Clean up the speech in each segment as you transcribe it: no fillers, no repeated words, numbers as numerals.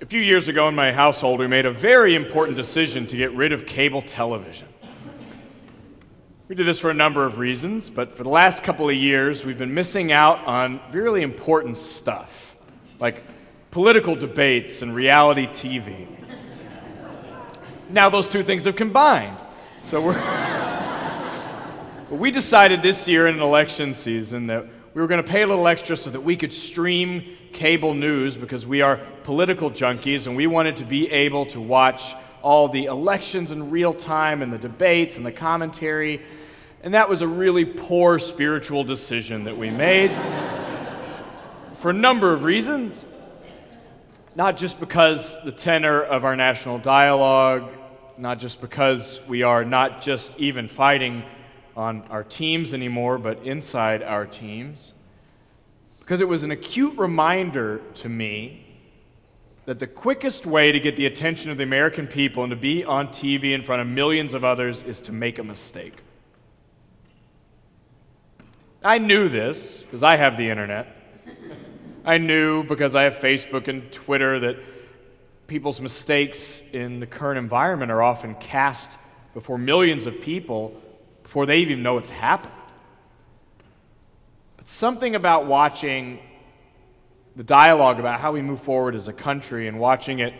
A few years ago in my household, we made a very important decision to get rid of cable television. We did this for a number of reasons, but for the last couple of years, we've been missing out on really important stuff, like political debates and reality TV. Now those two things have combined, so we decided this year in an election season that we were going to pay a little extra so that we could stream cable news because we are political junkies and we wanted to be able to watch all the elections in real time and the debates and the commentary. And that was a really poor spiritual decision that we made for a number of reasons. Not just because the tenor of our national dialogue, not just because we are not just even fighting on our teams anymore, but inside our teams. Because it was an acute reminder to me that the quickest way to get the attention of the American people and to be on TV in front of millions of others is to make a mistake. I knew this because I have the internet. I knew because I have Facebook and Twitter that people's mistakes in the current environment are often cast before millions of people before they even know it's happened. But something about watching the dialogue about how we move forward as a country and watching it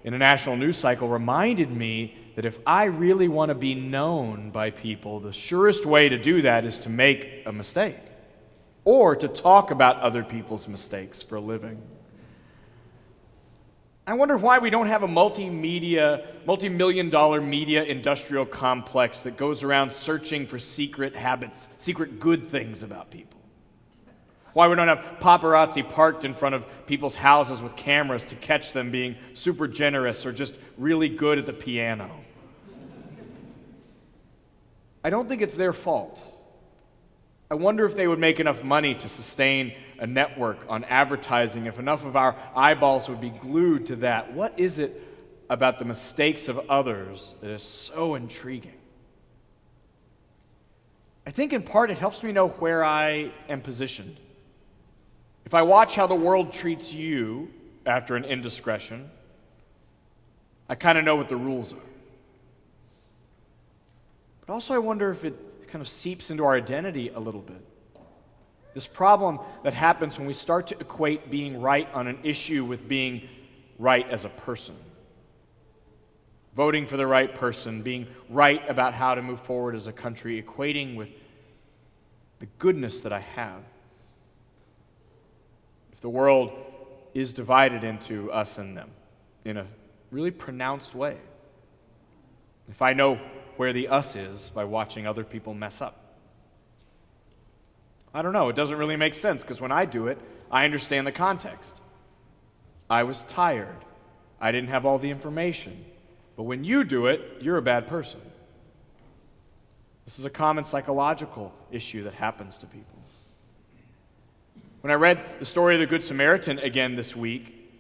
in a national news cycle reminded me that if I really want to be known by people, the surest way to do that is to make a mistake or to talk about other people's mistakes for a living. I wonder why we don't have a multi-million-dollar media industrial complex that goes around searching for secret habits, secret good things about people. Why we don't have paparazzi parked in front of people's houses with cameras to catch them being super generous or just really good at the piano. I don't think it's their fault. I wonder if they would make enough money to sustain a network on advertising, if enough of our eyeballs would be glued to that. What is it about the mistakes of others that is so intriguing? I think in part it helps me know where I am positioned. If I watch how the world treats you after an indiscretion, I kind of know what the rules are. But also I wonder if it kind of seeps into our identity a little bit. This problem that happens when we start to equate being right on an issue with being right as a person. Voting for the right person, being right about how to move forward as a country, equating with the goodness that I have. If the world is divided into us and them in a really pronounced way, if I know where the us is by watching other people mess up. I don't know, it doesn't really make sense because when I do it, I understand the context. I was tired. I didn't have all the information. But when you do it, you're a bad person. This is a common psychological issue that happens to people. When I read the story of the Good Samaritan again this week,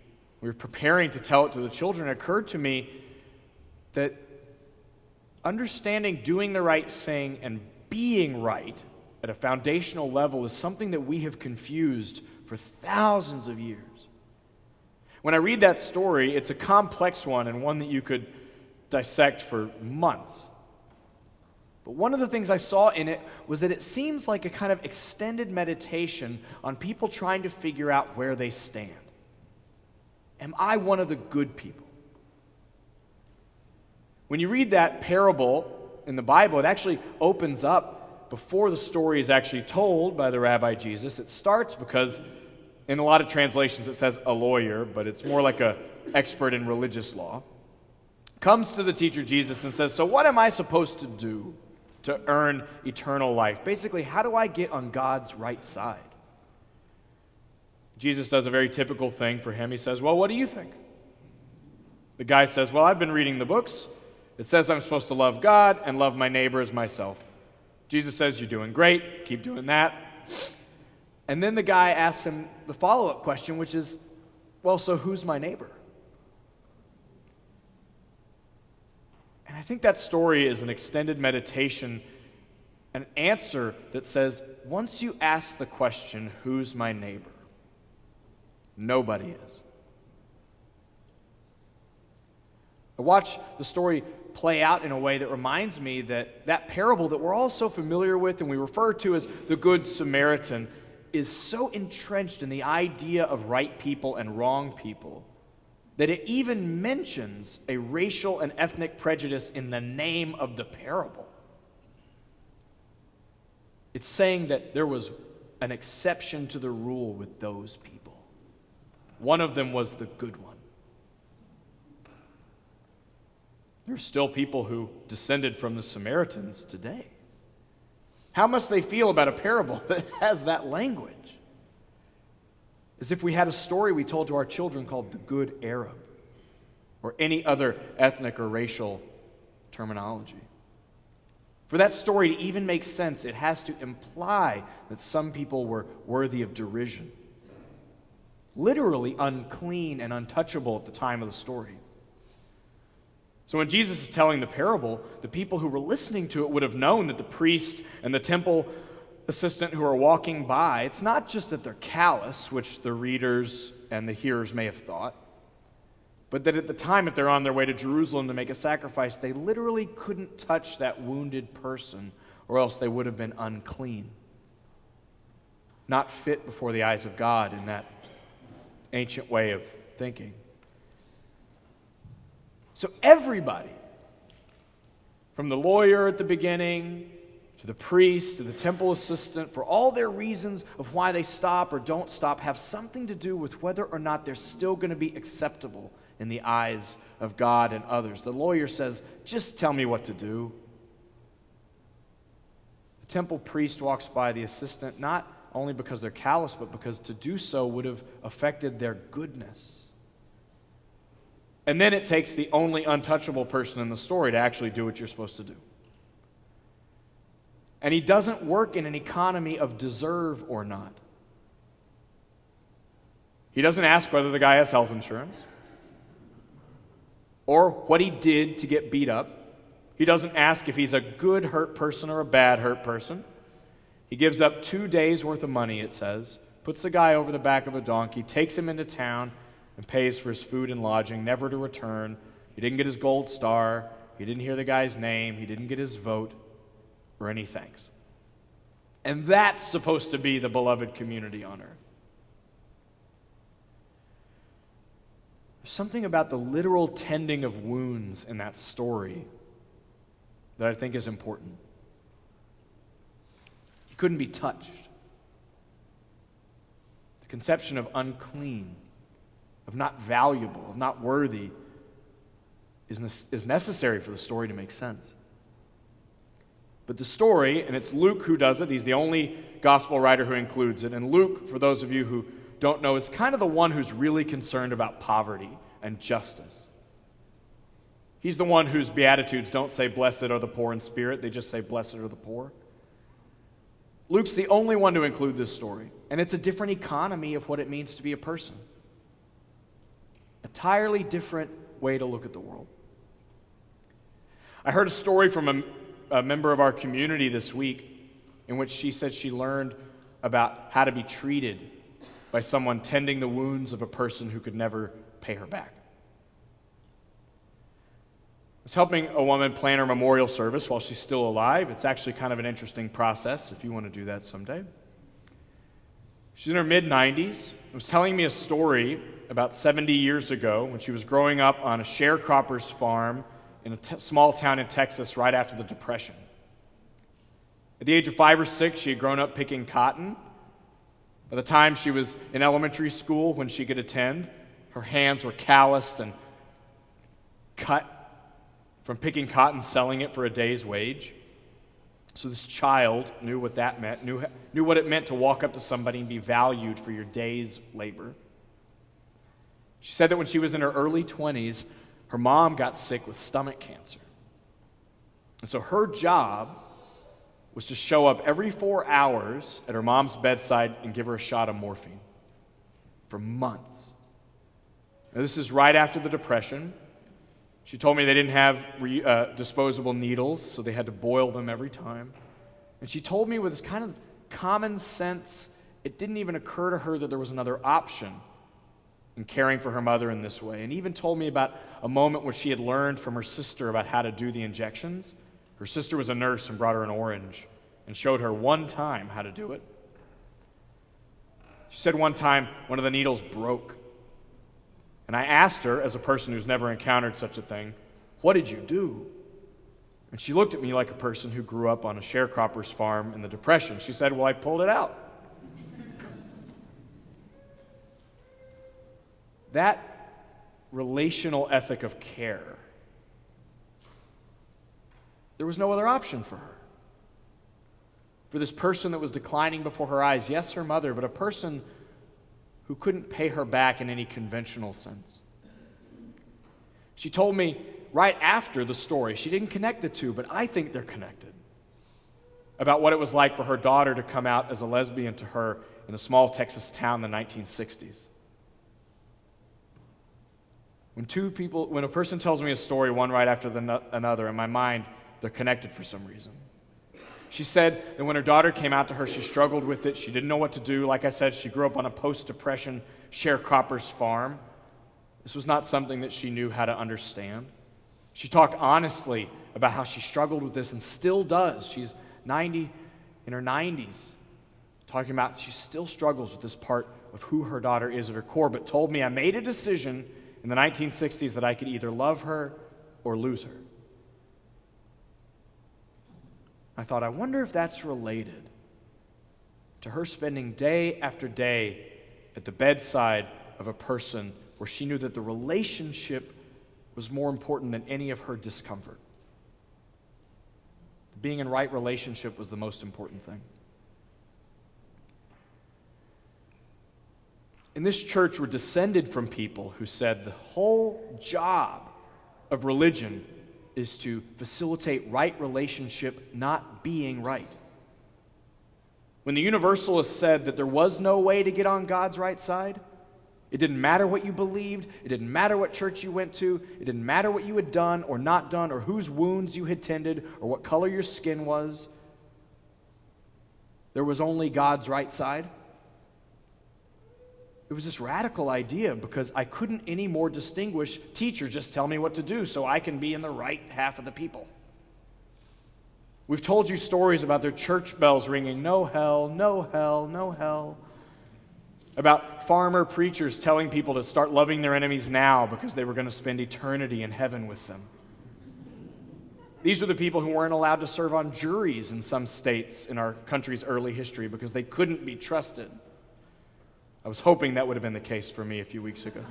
we were preparing to tell it to the children, it occurred to me that understanding doing the right thing and being right at a foundational level is something that we have confused for thousands of years. When I read that story, it's a complex one and one that you could dissect for months. But one of the things I saw in it was that it seems like a kind of extended meditation on people trying to figure out where they stand. Am I one of the good people? When you read that parable in the Bible, it actually opens up before the story is actually told by the Rabbi Jesus. It starts because in a lot of translations it says a lawyer, but it's more like an expert in religious law, comes to the teacher Jesus and says, so what am I supposed to do to earn eternal life? Basically, how do I get on God's right side? Jesus does a very typical thing for him. He says, well, what do you think? The guy says, well, I've been reading the books. It says I'm supposed to love God and love my neighbor as myself. Jesus says, you're doing great. Keep doing that. And then the guy asks him the follow-up question, which is, well, so who's my neighbor? And I think that story is an extended meditation, an answer that says, once you ask the question, who's my neighbor? Nobody is. I watch the story play out in a way that reminds me that that parable that we're all so familiar with and we refer to as the Good Samaritan is so entrenched in the idea of right people and wrong people that it even mentions a racial and ethnic prejudice in the name of the parable. It's saying that there was an exception to the rule with those people. One of them was the good one. There are still people who descended from the Samaritans today. How must they feel about a parable that has that language? As if we had a story we told to our children called the Good Arab, or any other ethnic or racial terminology. For that story to even make sense, it has to imply that some people were worthy of derision, literally unclean and untouchable at the time of the story. So when Jesus is telling the parable, the people who were listening to it would have known that the priest and the temple assistant who are walking by, it's not just that they're callous, which the readers and the hearers may have thought, but that at the time, if they're on their way to Jerusalem to make a sacrifice, they literally couldn't touch that wounded person, or else they would have been unclean, not fit before the eyes of God in that ancient way of thinking. So everybody, from the lawyer at the beginning, to the priest, to the temple assistant, for all their reasons of why they stop or don't stop, have something to do with whether or not they're still going to be acceptable in the eyes of God and others. The lawyer says, just tell me what to do. The temple priest walks by the assistant not only because they're callous, but because to do so would have affected their goodness. And then it takes the only untouchable person in the story to actually do what you're supposed to do. And he doesn't work in an economy of deserve or not. He doesn't ask whether the guy has health insurance or what he did to get beat up. He doesn't ask if he's a good hurt person or a bad hurt person. He gives up 2 days' worth of money, it says, puts the guy over the back of a donkey, takes him into town, and pays for his food and lodging, never to return. He didn't get his gold star. He didn't hear the guy's name. He didn't get his vote or any thanks. And that's supposed to be the beloved community on earth. There's something about the literal tending of wounds in that story that I think is important. He couldn't be touched. The conception of unclean, of not valuable, of not worthy, is necessary for the story to make sense. But the story, and it's Luke who does it, he's the only gospel writer who includes it, and Luke, for those of you who don't know, is kind of the one who's really concerned about poverty and justice. He's the one whose Beatitudes don't say, blessed are the poor in spirit, they just say, blessed are the poor. Luke's the only one to include this story, and it's a different economy of what it means to be a person. Entirely different way to look at the world. I heard a story from a member of our community this week in which she said she learned about how to be treated by someone tending the wounds of a person who could never pay her back. I was helping a woman plan her memorial service while she's still alive. It's actually kind of an interesting process if you want to do that someday. She's in her mid-90s. Was telling me a story about 70 years ago when she was growing up on a sharecropper's farm in a small town in Texas right after the Depression. At the age of 5 or 6, she had grown up picking cotton. By the time she was in elementary school, when she could attend, her hands were calloused and cut from picking cotton, selling it for a day's wage. So this child knew what that meant, knew what it meant to walk up to somebody and be valued for your day's labor. She said that when she was in her early 20s, her mom got sick with stomach cancer. And so her job was to show up every 4 hours at her mom's bedside and give her a shot of morphine for months. Now, this is right after the Depression. She told me they didn't have disposable needles, so they had to boil them every time. And she told me with this kind of common sense, it didn't even occur to her that there was another option and caring for her mother in this way, and even told me about a moment where she had learned from her sister about how to do the injections. Her sister was a nurse and brought her an orange and showed her one time how to do it. She said one time one of the needles broke. And I asked her, as a person who's never encountered such a thing, "What did you do?" And she looked at me like a person who grew up on a sharecropper's farm in the Depression. She said, "Well, I pulled it out." That relational ethic of care, there was no other option for her. For this person that was declining before her eyes, yes, her mother, but a person who couldn't pay her back in any conventional sense. She told me right after the story, she didn't connect the two, but I think they're connected, about what it was like for her daughter to come out as a lesbian to her in a small Texas town in the 1960s. When a person tells me a story one right after another, in my mind, they're connected for some reason. She said that when her daughter came out to her, she struggled with it. She didn't know what to do. Like I said, she grew up on a post-Depression sharecropper's farm. This was not something that she knew how to understand. She talked honestly about how she struggled with this and still does. She's 90, in her 90s, talking about she still struggles with this part of who her daughter is at her core, but told me, "I made a decision in the 1960s that I could either love her or lose her." I thought, I wonder if that's related to her spending day after day at the bedside of a person where she knew that the relationship was more important than any of her discomfort. Being in right relationship was the most important thing. In this church, we're descended from people who said the whole job of religion is to facilitate right relationship, not being right. When the Universalists said that there was no way to get on God's right side, it didn't matter what you believed, it didn't matter what church you went to, it didn't matter what you had done or not done, or whose wounds you had tended, or what color your skin was. There was only God's right side. It was this radical idea because I couldn't anymore distinguish, teacher, just tell me what to do so I can be in the right half of the people. We've told you stories about their church bells ringing, no hell, no hell, no hell. About farmer preachers telling people to start loving their enemies now because they were going to spend eternity in heaven with them. These are the people who weren't allowed to serve on juries in some states in our country's early history because they couldn't be trusted. I was hoping that would have been the case for me a few weeks ago.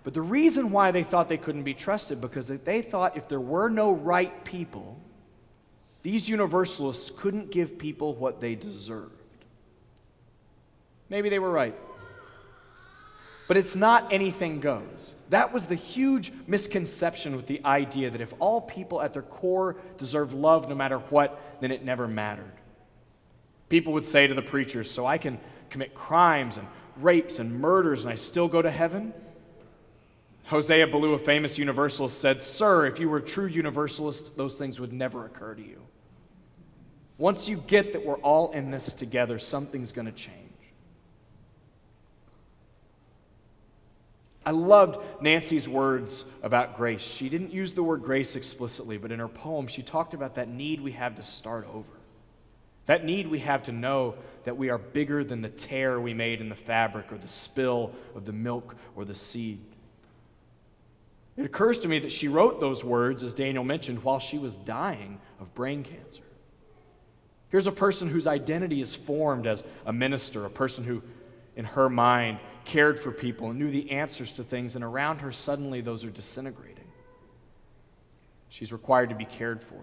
But the reason why they thought they couldn't be trusted, because they thought if there were no right people, these Universalists couldn't give people what they deserved. Maybe they were right. But it's not anything goes. That was the huge misconception with the idea that if all people at their core deserve love no matter what, then it never mattered. People would say to the preachers, so I can commit crimes and rapes and murders and I still go to heaven? Hosea Ballou, a famous Universalist, said, "Sir, if you were a true Universalist, those things would never occur to you. Once you get that we're all in this together, something's going to change." I loved Nancy's words about grace. She didn't use the word grace explicitly, but in her poem, she talked about that need we have to start over. That need we have to know that we are bigger than the tear we made in the fabric or the spill of the milk or the seed. It occurs to me that she wrote those words, as Daniel mentioned, while she was dying of brain cancer. Here's a person whose identity is formed as a minister, a person who, in her mind, cared for people and knew the answers to things, and around her, suddenly those are disintegrating. She's required to be cared for.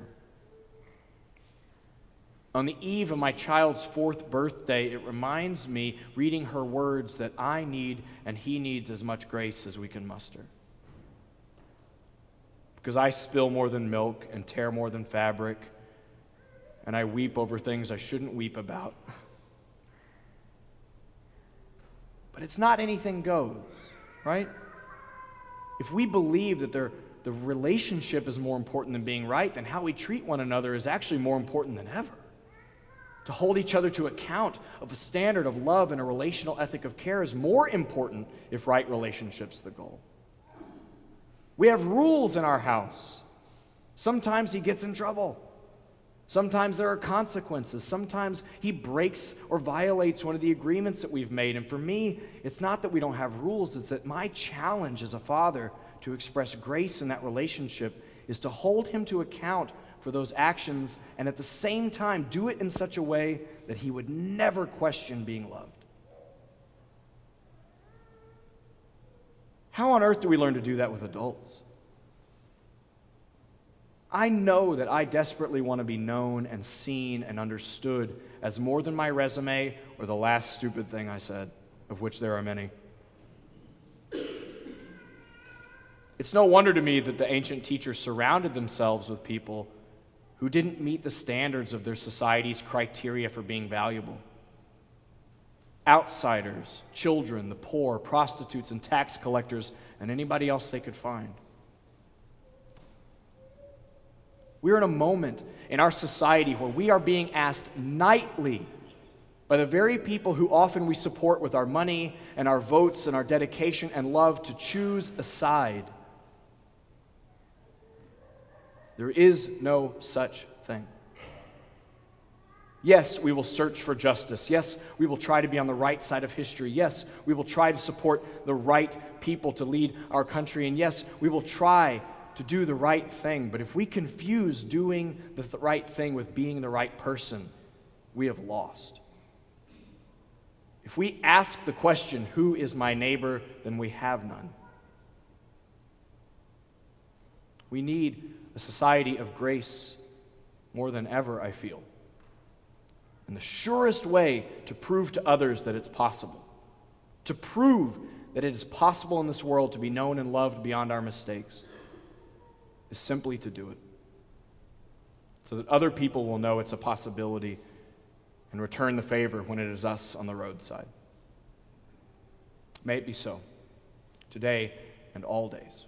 On the eve of my child's 4th birthday, it reminds me, reading her words, that I need and he needs as much grace as we can muster. Because I spill more than milk and tear more than fabric, and I weep over things I shouldn't weep about. But it's not anything goes, right? If we believe that the relationship is more important than being right, then how we treat one another is actually more important than ever. To hold each other to account of a standard of love and a relational ethic of care is more important if right relationship's the goal. We have rules in our house. Sometimes he gets in trouble. Sometimes there are consequences. Sometimes he breaks or violates one of the agreements that we've made. And for me, it's not that we don't have rules. It's that my challenge as a father to express grace in that relationship is to hold him to account for those actions and at the same time do it in such a way that he would never question being loved. How on earth do we learn to do that with adults? I know that I desperately want to be known and seen and understood as more than my resume or the last stupid thing I said, of which there are many. It's no wonder to me that the ancient teachers surrounded themselves with people who didn't meet the standards of their society's criteria for being valuable. Outsiders, children, the poor, prostitutes, and tax collectors, and anybody else they could find. We're in a moment in our society where we are being asked nightly by the very people who often we support with our money and our votes and our dedication and love to choose a side. There is no such thing. Yes, we will search for justice. Yes, we will try to be on the right side of history. Yes, we will try to support the right people to lead our country. And yes, we will try to do the right thing. But if we confuse doing the right thing with being the right person, we have lost. If we ask the question, who is my neighbor, then we have none. We need a society of grace more than ever, I feel. And the surest way to prove to others that it's possible, to prove that it is possible in this world to be known and loved beyond our mistakes, is simply to do it, so that other people will know it's a possibility and return the favor when it is us on the roadside. May it be so, today and all days.